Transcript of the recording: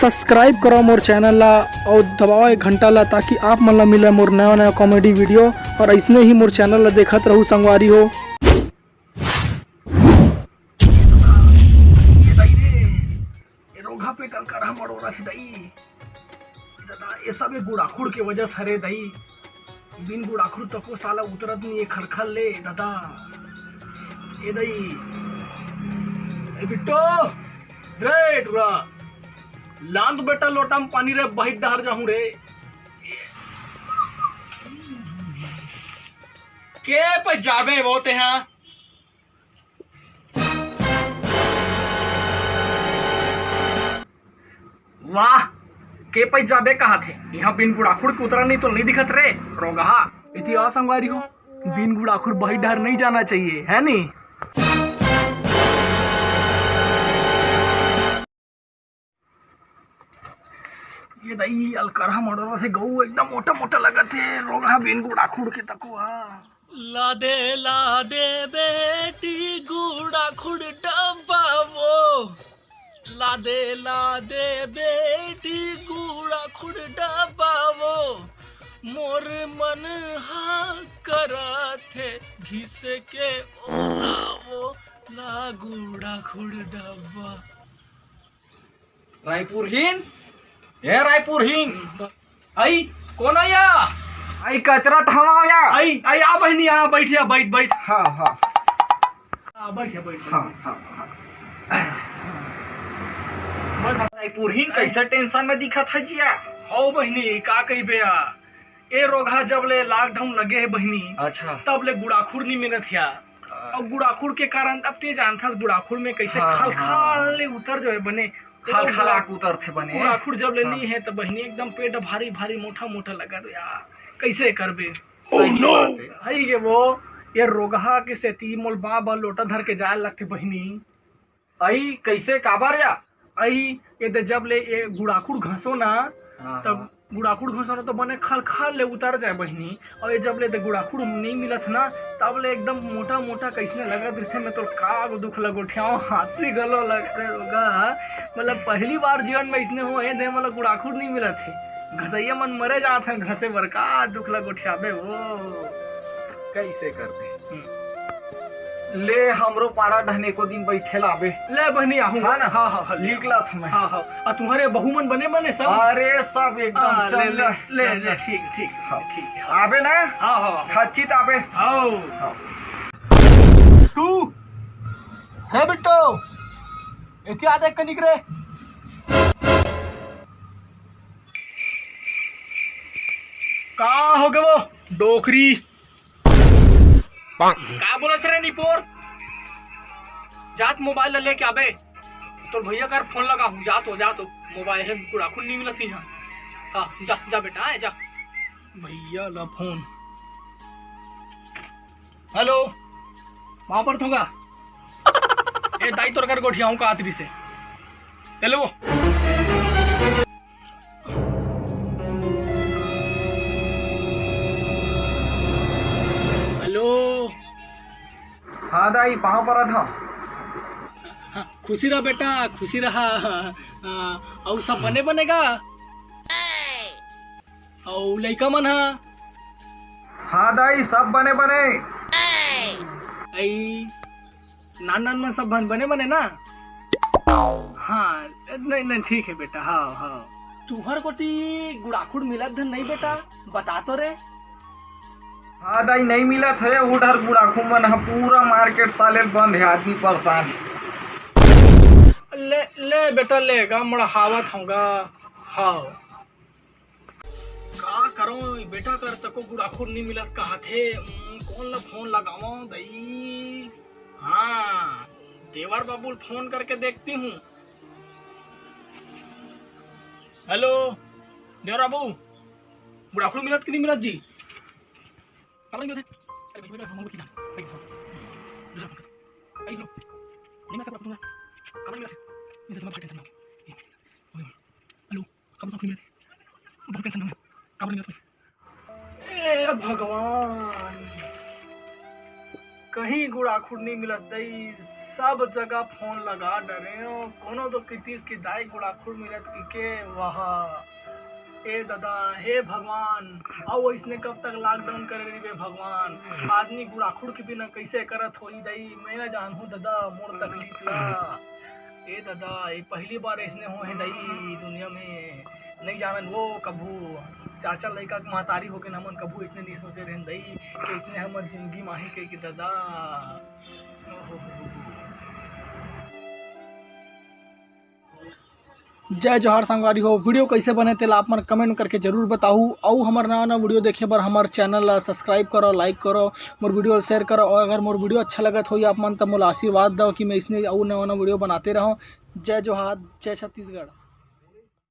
Subscribe करो मोर channel ला और दबाओ घंटा ला ताकि आप मन ला मिले मोर नया नया कॉमेडी वीडियो और ऐसने ही मोर चैनल ला देखत रहू संगवारी हो। रोगा पे टलकर हम अड़ोरा से दई दादा ये सब गुड़ाखुड़ के वजह से हरे दई बिन गुड़ाखुड़ तको साला उतरत नहीं ये खलखल ले दादा ये दई ए बिट्टो रे टुरा लांद बेटा लोटा में पानी रे बहिट डहर जाऊं रे के पे जाबे वो ते हां वाह के पे जाबे कहा थे यहाँ बिन गुड़ाखुड़ के उतरा नहीं तो नहीं दिखत रे रोगा इतिहास संगवारी हो बिन गुड़ाखुड़ बहिट डहर नहीं जाना चाहिए है नहीं। ये दई अलकरहा मडोरा से गऊ एकदम मोटा मोटा लगत है रोगा बिन गुड़ाखुड़ के तको ला दे बेटी गुड़ाखुड़ डब्बा वो ला दे बेटी गुड़ाखुड़ डब्बा वो मोर मन हा करा थे घिस के वो ला गुड़ाखुड़ डब्बा। रायपुर हिन ए रायपुर हिन आई कौन आया आई कचरा थमाओ या आई आई आ बहनी आ बैठिया बैठ बैठ हां हां आ बैठिया बैठ हां हां बस रायपुर हिन कैसा टेंशन में दिखा था जिया हो बहनी का कही बे ए रोगा जब ले लॉकडाउन लगे है बहनी अच्छा तब ले गुड़ाखुड़ नहीं मिलत या और गुड़ाखुड़ के कारण अब ते जानता गुड़ाखुड़ में कैसे खलखल ले उतर जो है बने खलखलाक उतर थे बने गुड़ाखुड़ जब ले नहीं है तो बहनी एकदम पेट भारी भारी मोटा मोटा लगा दो यार कैसे करबे सही बात है हई के वो ये रोगा के से ती मोल बाबा लोटा धर के जाए लगते बहनी आई कैसे काबर या आई ये तो जब ले ये गुड़ाखुड़ घसो ना तब गुड़ाखुड़ घसो ना तो बने खलखल ले उतर जाए बहनी और ये जब ले तो गुड़ाखुड़ नहीं मिलत ना तब ले एकदम मोटा मोटा कैसने लगत रहे मैं तो का दुख लगो ठियाओ हंसी गलो लग रहे रोगा मतलब पहली बार जीवन में इसने हो दे मतलब गुड़ाखुड़ नहीं मिलत है घसैया मन मरे जात है घसे बर का दुख लगो ठियाबे वो कैसे करबे ले हमरो पारा ढहने को दिन बैठे लाबे ले बहनी आहू हां ना हां हां निकला था मैं हां हां आ तुम्हारे बहू मन बने सब अरे सब एकदम चल ले ले ठीक ठीक ठीक है आबे ना हां हां खचित आबे आओ तू हे बिट्टो एती आदे कनिक रे का हो गए वो डोकरी का बोलत रे निपोर जात मोबाइल लेके आबे तो भैया कर फोन लगा हूं जा तो मोबाइल है गुड़ाखुड़ नहीं मिलत यहां हां जा जा बेटा आ जा भैया ला फोन हेलो वहां पर थोगा ए दाई तोर कर गोठियाऊं का आतरी से चलो वो हाँ दाई पाँव पर था हाँ, खुशी रहा बेटा खुशी रहा और सब बने बनेगा और लड़का मन हाँ दाई सब बने बने नान नान में सब बने बने ना हाँ नहीं ठीक है बेटा हाँ हाँ तुहर कोती गुड़ाखुड़ मिलत धन नहीं बेटा बता तो रे हाँ दाई नहीं मिला थे उधर गुड़ाखुड़ मन पूरा मार्केट साले बंद है आदमी परेशान ले बेटा ले गा मोड़ा हावत होगा हाँ का करो बेटा कर तको गुड़ाखुड़ नहीं मिलत कहा थे कौन ला फोन लगाओ दई हाँ देवर बाबू फोन करके देखती हूँ हेलो देवर बाबू गुड़ाखुड़ मिलत कि नहीं मिलत जी काबर नहीं होते अरे भाई हम लोग भाई भाई लो नहीं मैं सब दूंगा काबर नहीं होते नहीं तो मैं फाटे था हेलो कब तक मिलते बहुत टेंशन है काबर नहीं होते ए भगवान कहीं गुड़ाखुड़ नहीं मिलत दई सब जगह फोन लगा डरे हो कोनो तो कितीस की दाई गुड़ाखुड़ मिलत की के वहा ए दादा हे भगवान अब इसने कब तक लॉकडाउन करे रही बे भगवान आदमी गुड़ाखुड़ के बिना कैसे करत होई दई मैं ना जानहूँ दादा मोर तकलीफ ला ए दादा ये पहली बार इसने हो है दई दुनिया में नहीं जानन वो कभू चार चार लड़का के महतारी होके हमन कभू इसने नहीं सोचे रहन दई कि इसने हमर जिंदगी माही के कि दादा जय जोहार संगवारी हो। वीडियो कैसे बने तेला आप मन कमेंट करके जरूर बताऊ और हमार नवा नवा वीडियो देखे बर हमार चैनल ला सब्सक्राइब करो, लाइक करो, मोर वीडियो शेयर करो और अगर मोर वीडियो अच्छा लगत हो आप मन तो मोला आशीर्वाद दो कि मैं इसने और नवा नवा वीडियो बनाते रहूँ। जय जोहार, जय छत्तीसगढ़।